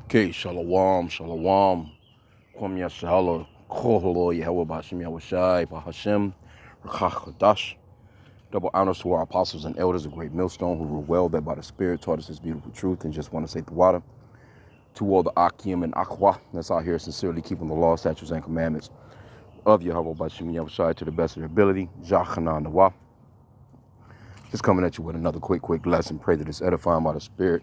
Okay, shalom, shalom. Kwam yashala, koholo, Yahweh Bashim Yahushai, Bahashem, Rachachadash. Double honors to our apostles and elders, a great millstone who rule well, that by the Spirit taught us this beautiful truth, and just want to say the water to all the H.I.M and Aqua that's out here sincerely keeping the law, statutes, and commandments of Yahweh Bashim Yahushai to the best of their ability. Jachana Nawa. Just coming at you with another quick lesson. Pray that it's edifying by the Spirit.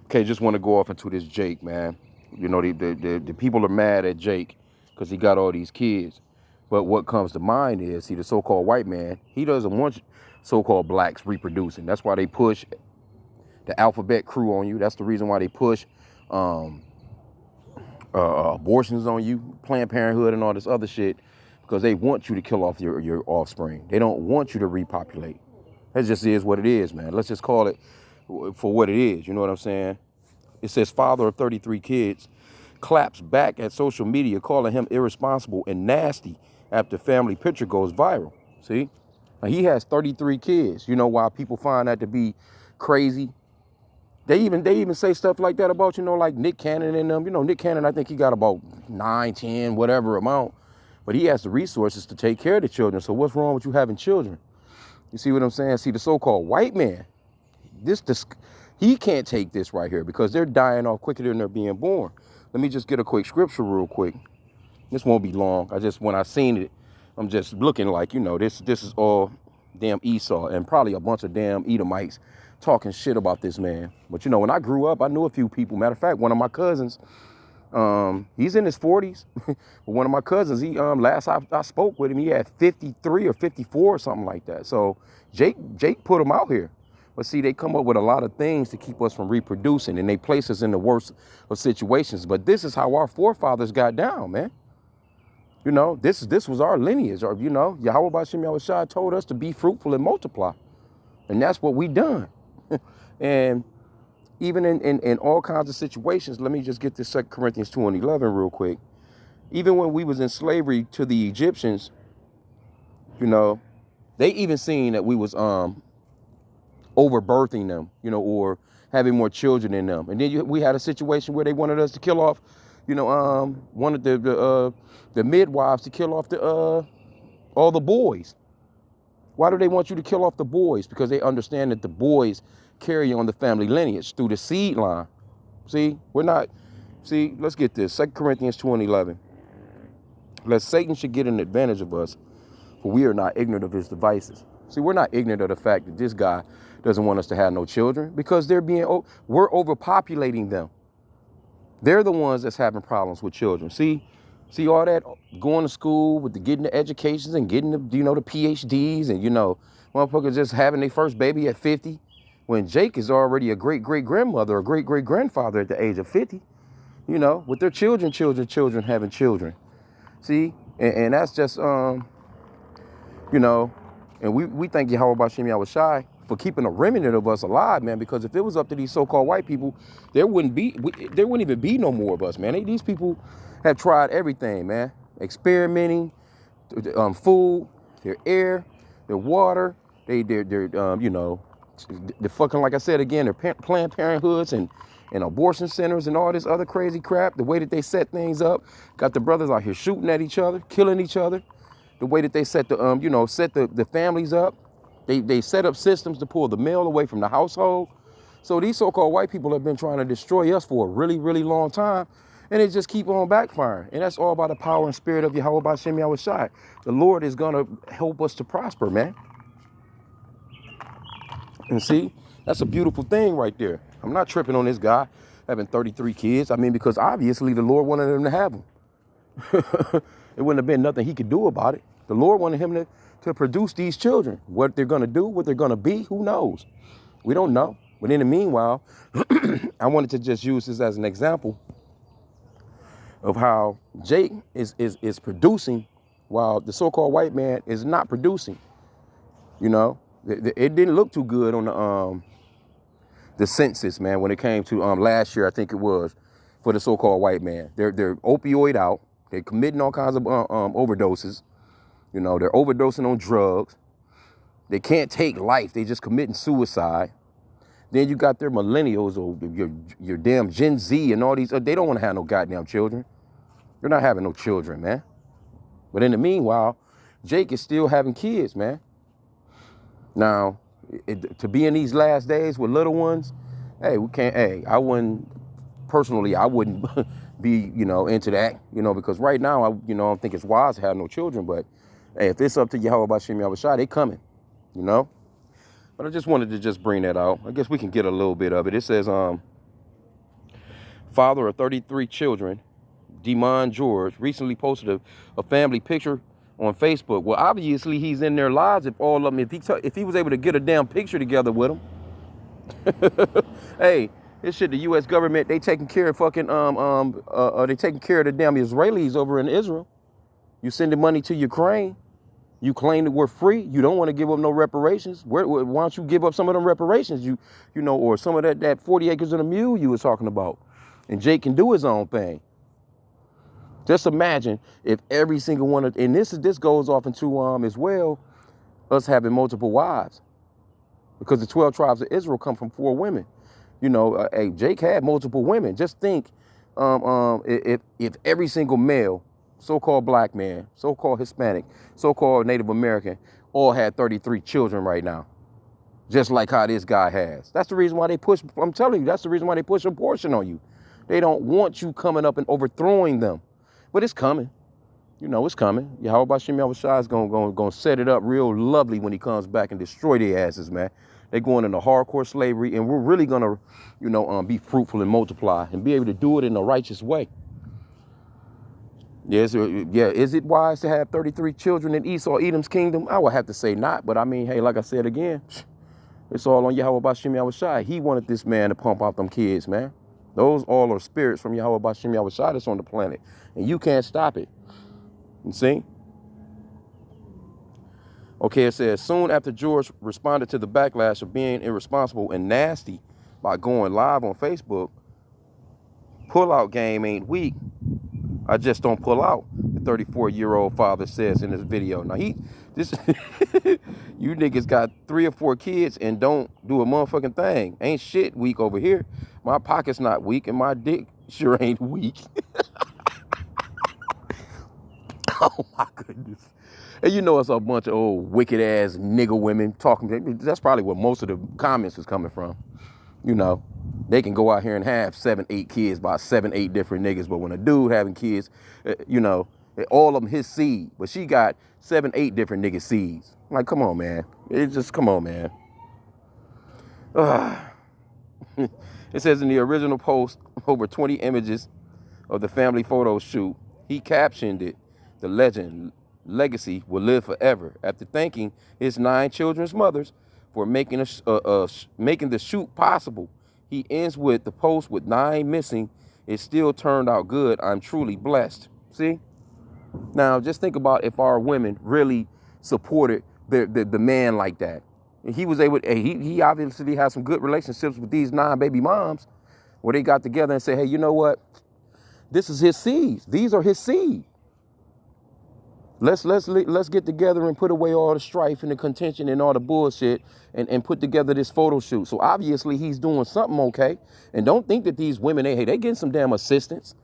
Okay, just want to go off into this Jake, man. You know, the people are mad at Jake because he got all these kids. But what comes to mind is, see, the so-called white man, he doesn't want so-called blacks reproducing. That's why they push the alphabet crew on you. That's the reason why they push abortions on you, Planned Parenthood and all this other shit, because they want you to kill off your offspring. They don't want you to repopulate. That just is what it is, man. Let's just call it for what it is. You know what I'm saying? It says father of 33 kids claps back at social media, calling him irresponsible and nasty after family picture goes viral. See? Now, he has 33 kids. You know why people find that to be crazy? They even say stuff like that about, you know, like Nick Cannon and them. You know, Nick Cannon, I think he got about 9, 10, whatever amount. But he has the resources to take care of the children. So what's wrong with you having children? You see what I'm saying? See, the so-called white man, he can't take this right here because they're dying off quicker than they're being born. Let me just get a quick scripture real quick. This won't be long. When I seen it, I'm just looking like, you know, this is all damn Esau and probably a bunch of damn Edomites talking shit about this man. But, you know, when I grew up, I knew a few people. Matter of fact, one of my cousins, he's in his 40s. But one of my cousins, he last I spoke with him, he had 53 or 54 or something like that. So Jake put him out here. But see, they come up with a lot of things to keep us from reproducing, and they place us in the worst of situations. But this is how our forefathers got down, man. You know, this was our lineage. Or, you know, Yahweh Bashim Yahushai told us to be fruitful and multiply. And that's what we done. And even in all kinds of situations, let me just get this 2 Corinthians 2:11 real quick. Even when we was in slavery to the Egyptians, you know, they even seen that we was overbirthing them, you know, or having more children in them. And then we had a situation where they wanted us to kill off, you know, wanted the midwives to kill off all the boys. Why do they want you to kill off the boys? Because they understand that the boys carry on the family lineage through the seed line. See, let's get this. 2 Corinthians 2:11. Lest Satan should get an advantage of us, for we are not ignorant of his devices. See, we're not ignorant of the fact that this guy doesn't want us to have no children because we're overpopulating them. They're the ones that's having problems with children. See all that going to school with getting the educations and getting the, you know, the PhDs and, you know, motherfuckers just having their first baby at 50 when Jake is already a great-great-grandmother or great-great-grandfather at the age of 50, you know, with their children having children. See, and that's just, you know, and we thank Yahweh Bashim Yahushai for keeping a remnant of us alive, man, because if it was up to these so-called white people, there wouldn't even be no more of us, man. These people have tried everything, man. Experimenting, food, their air, their water, they're you know, the fucking, like I said again, their Planned Parenthoods and abortion centers and all this other crazy crap. The way that they set things up, got the brothers out here shooting at each other, killing each other. The way that they set the families up, they set up systems to pull the male away from the household. So these so-called white people have been trying to destroy us for a really, really long time, and it just keep on backfiring. And that's all by the power and spirit of Yahweh Bashim Yahushai. The Lord is gonna help us to prosper, man. And see, that's a beautiful thing right there. I'm not tripping on this guy having 33 kids. I mean, because obviously the Lord wanted him to have them. It wouldn't have been nothing he could do about it. The Lord wanted him to produce these children. What they're going to do, what they're going to be, who knows? We don't know. But in the meanwhile, I wanted to just use this as an example of how Jake is producing while the so-called white man is not producing. You know, it didn't look too good on the census, man, when it came to last year, I think it was, for the so-called white man. They're opioid out. They're committing all kinds of overdoses. You know, they're overdosing on drugs. They can't take life. They just committing suicide. Then you got their millennials or your damn Gen Z and all these. They don't want to have no goddamn children. You're not having no children, man. But in the meanwhile, Jake is still having kids, man. Now, to be in these last days with little ones, hey, we can't. Hey, I wouldn't be, into that, because right now, I don't think it's wise to have no children. But hey, if it's up to Yahweh Hashem Yahushua, they coming, But I just wanted to just bring that out. I guess we can get a little bit of it. It says, father of 33 children, Demond George, recently posted a family picture on Facebook. Well, obviously he's in their lives. If all of them, if he was able to get a damn picture together with them. Hey, this shit, the U.S. government, they taking care of fucking they taking care of the damn Israelis over in Israel. You sending money to Ukraine. You claim that we're free. You don't want to give up no reparations. Why don't you give up some of them reparations? Or some of that 40 acres and a mule you was talking about. And Jake can do his own thing. Just imagine if every single one of, and this goes off into as well, us having multiple wives, because the 12 tribes of Israel come from 4 women. Hey, Jake had multiple women. Just think, if every single male, so-called black man, so-called Hispanic, so-called Native American, all had 33 children right now, just like how this guy has. That's the reason why they push. I'm telling you, that's the reason why they push abortion on you. They don't want you coming up and overthrowing them. But it's coming. It's coming. Yahweh Hashem Yahushua is gonna set it up real lovely when he comes back and destroy their asses, man. They're going into hardcore slavery, and we're really gonna, be fruitful and multiply and be able to do it in a righteous way. Yes, yeah. Is it wise to have 33 children in Esau, Edom's kingdom? I would have to say not. But I mean, hey, like I said again, it's all on Yahweh Hashem Yahushua. He wanted this man to pump out them kids, man. Those all are spirits from Yahweh Hashem Yahushua that's on the planet. And you can't stop it. You see? Okay, it says, soon after George responded to the backlash of being irresponsible and nasty by going live on Facebook, pullout game ain't weak. I just don't pull out, the 34-year-old father says in this video. Now, you niggas got 3 or 4 kids and don't do a motherfucking thing. Ain't shit weak over here. My pocket's not weak and my dick sure ain't weak. Oh my goodness. And it's a bunch of old wicked ass nigga women talking. That's probably where most of the comments was coming from. They can go out here and have 7, 8 kids by 7, 8 different niggas. But when a dude having kids, all of them his seed. But she got 7, 8 different nigga seeds. Like, come on, man. Come on, man. It says in the original post, over 20 images of the family photo shoot, he captioned it, "The legend legacy will live forever," after thanking his 9 children's mothers for making the shoot possible. He ends with the post with 9 missing. It still turned out good. I'm truly blessed. See? Now, just think about if our women really supported the man like that. He was able. He obviously has some good relationships with these 9 baby moms, where they got together and say, "Hey, you know what? This is his seeds. These are his seed. Let's get together and put away all the strife and the contention and all the bullshit and put together this photo shoot." So obviously he's doing something okay. And don't think that these women, they getting some damn assistance.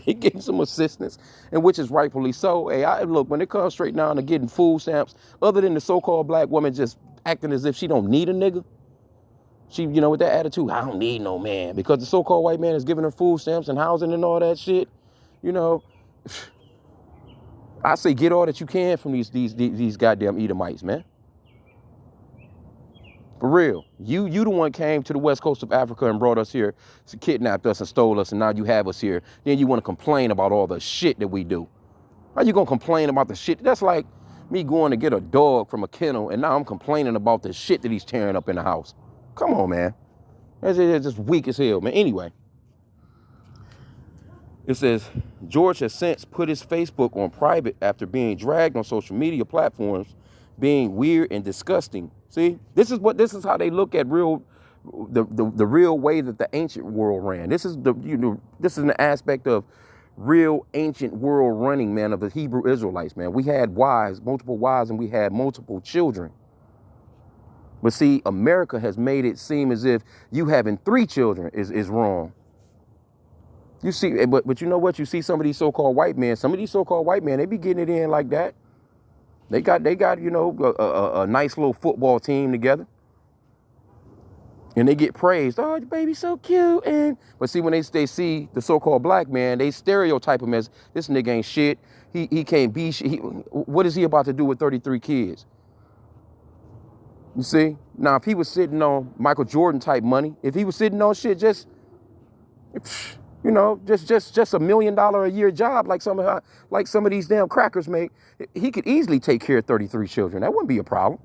They getting some assistance, and which is rightfully so. Hey, look, when it comes straight down to getting food stamps, other than the so-called black woman just acting as if she don't need a nigga, she, with that attitude, I don't need no man, because the so-called white man is giving her food stamps and housing and all that shit, I say get all that you can from these goddamn Edomites, man. For real. You the one came to the west coast of Africa and brought us here, kidnapped us and stole us, and now you have us here. Then you want to complain about all the shit that we do. How you gonna complain about the shit? That's like me going to get a dog from a kennel, and now I'm complaining about the shit that he's tearing up in the house. Come on, man. That's just weak as hell, man. Anyway. It says, George has since put his Facebook on private after being dragged on social media platforms, being weird and disgusting. See, this is how they look at the real way that the ancient world ran. This is this is an aspect of real ancient world running, man, of the Hebrew Israelites, man. We had wives, multiple wives, and we had multiple children. But see, America has made it seem as if you having 3 children is wrong. You see, but you know what? You see some of these so-called white men. Some of these so-called white men, they be getting it in like that. They got you know, a nice little football team together. And they get praised. Oh, your baby's so cute. But see, when they see the so-called black man, they stereotype him as this nigga ain't shit. He can't be shit. What is he about to do with 33 kids? You see? Now, if he was sitting on Michael Jordan type money, if he was sitting on shit just, you know, just $1 million a year job like some of these damn crackers make, he could easily take care of 33 children. That wouldn't be a problem.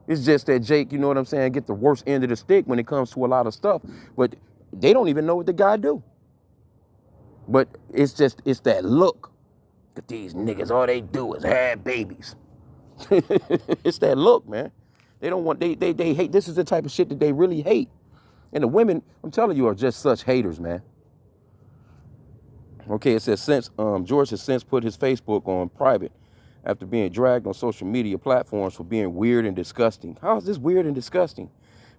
It's just that Jake, you know what I'm saying, get the worst end of the stick when it comes to a lot of stuff. But they don't even know what the guy do. But it's that look. Look at these niggas, all they do is have babies. It's that look, man. They don't want, they hate. This is the type of shit that they really hate. And the women, I'm telling you, are just such haters, man. Okay, it says since George has since put his Facebook on private after being dragged on social media platforms for being weird and disgusting. How is this weird and disgusting?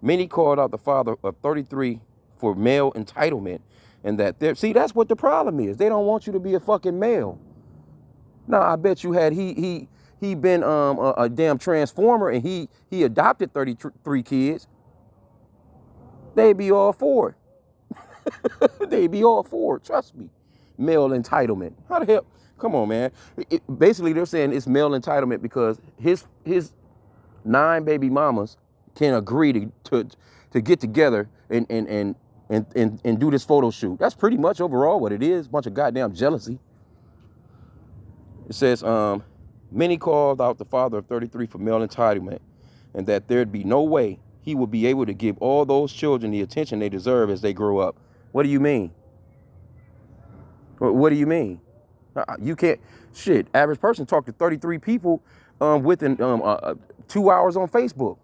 Many called out the father of 33 for male entitlement, and that see, that's what the problem is. They don't want you to be a fucking male. Now, I bet you had he been a damn transformer and he adopted 33 kids, they'd be all for it. They'd be all for it. Trust me. Male entitlement. How the hell? Come on, man. Basically, they're saying it's male entitlement because his 9 baby mamas can agree to get together and do this photo shoot. That's pretty much overall what it is. Bunch of goddamn jealousy. It says, many called out the father of 33 for male entitlement, and that there'd be no way he would be able to give all those children the attention they deserve as they grow up. What do you mean? What do you mean? You can't, shit, average person talk to 33 people within 2 hours on Facebook.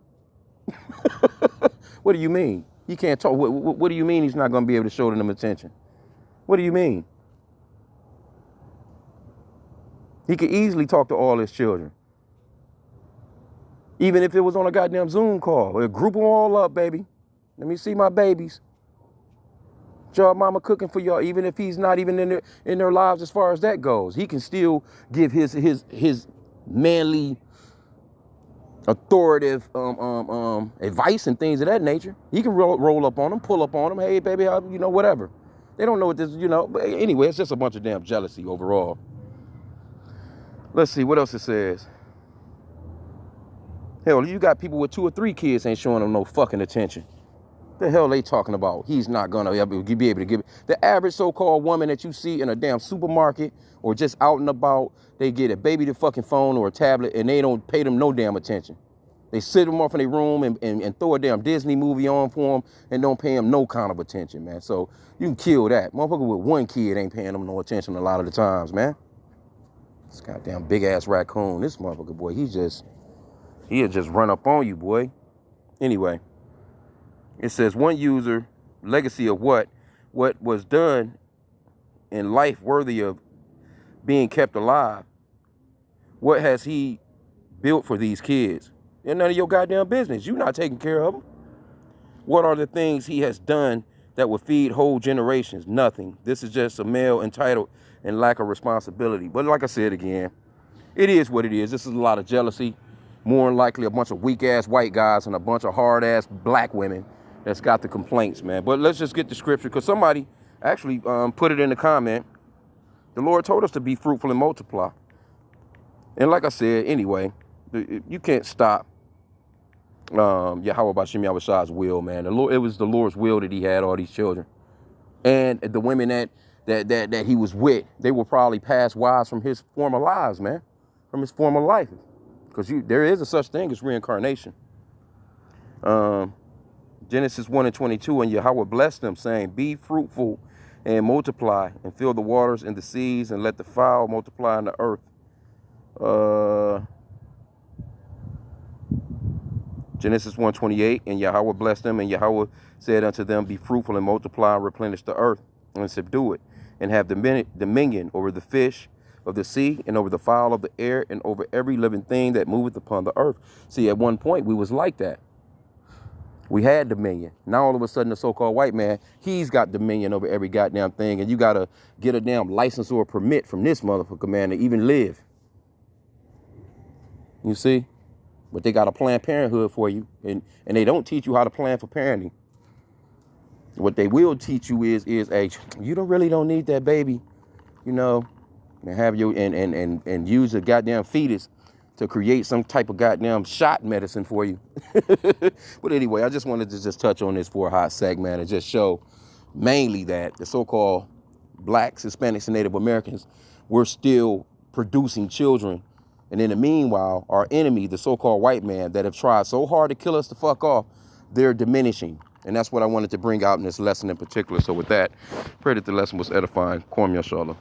What do you mean? He can't talk. What do you mean he's not going to be able to show them attention? What do you mean? He could easily talk to all his children. Even if it was on a goddamn Zoom call. Or group them all up, baby. Let me see my babies. Y'all mama cooking for y'all, even if he's not even in their lives as far as that goes. He can still give his manly, authoritative advice and things of that nature. He can roll up on them, pull up on them. Hey, baby, you know, whatever. They don't know what this, you know. But anyway, it's just a bunch of damn jealousy overall. Let's see what else it says. Hell, you got people with 2 or 3 kids ain't showing them no fucking attention. The hell they talking about? He's not gonna be able to give it. The average so-called woman that you see in a damn supermarket or just out and about, they get a baby to fucking phone or a tablet and they don't pay them no damn attention. They sit them off in their room and throw a damn Disney movie on for them and don't pay them no kind of attention, man. So you can kill that. Motherfucker with 1 kid ain't paying them no attention a lot of the times, man. This goddamn big ass raccoon, this motherfucker, boy, he'll just run up on you, boy. Anyway. It says one user, legacy of what was done in life worthy of being kept alive. What has he built for these kids? It's none of your goddamn business. You're not taking care of them. What are the things he has done that will feed whole generations? Nothing. This is just a male entitled and lack of responsibility. But like I said again, it is what it is. This is a lot of jealousy. More than likely a bunch of weak-ass white guys and a bunch of hard-ass black women that's got the complaints, man. But let's just get the scripture, because somebody actually put it in the comment. The Lord told us to be fruitful and multiply. And like I said, anyway, you can't stop Yahweh Bashim Yahushai's will, man. The Lord, it was the Lord's will that he had all these children. And the women that he was with, they were probably past wives from his former lives, man. From his former life. Because there is a such thing as reincarnation. Genesis 1:22, and Yahweh blessed them, saying, be fruitful and multiply, and fill the waters and the seas, and let the fowl multiply in the earth. Genesis 1:28, and Yahweh blessed them, and Yahweh said unto them, be fruitful and multiply, and replenish the earth, and subdue it, and have dominion over the fish of the sea, and over the fowl of the air, and over every living thing that moveth upon the earth. See, at one point, we was like that. We had dominion. Now all of a sudden the so-called white man, he's got dominion over every goddamn thing, and you gotta get a damn license or a permit from this motherfucker, man, to even live. You see? But they got a Planned Parenthood for you, and they don't teach you how to plan for parenting. What they will teach you is you really don't need that baby, you know, and have your and use a goddamn fetus to create some type of goddamn shot medicine for you. But anyway, I just wanted to just touch on this for a hot segment and just show mainly that the so-called blacks, Hispanics, and Native Americans, we're still producing children. And in the meanwhile, our enemy, the so-called white man that have tried so hard to kill us the fuck off, they're diminishing. And that's what I wanted to bring out in this lesson in particular. So with that, pray that the lesson was edifying. Kwam Yashala.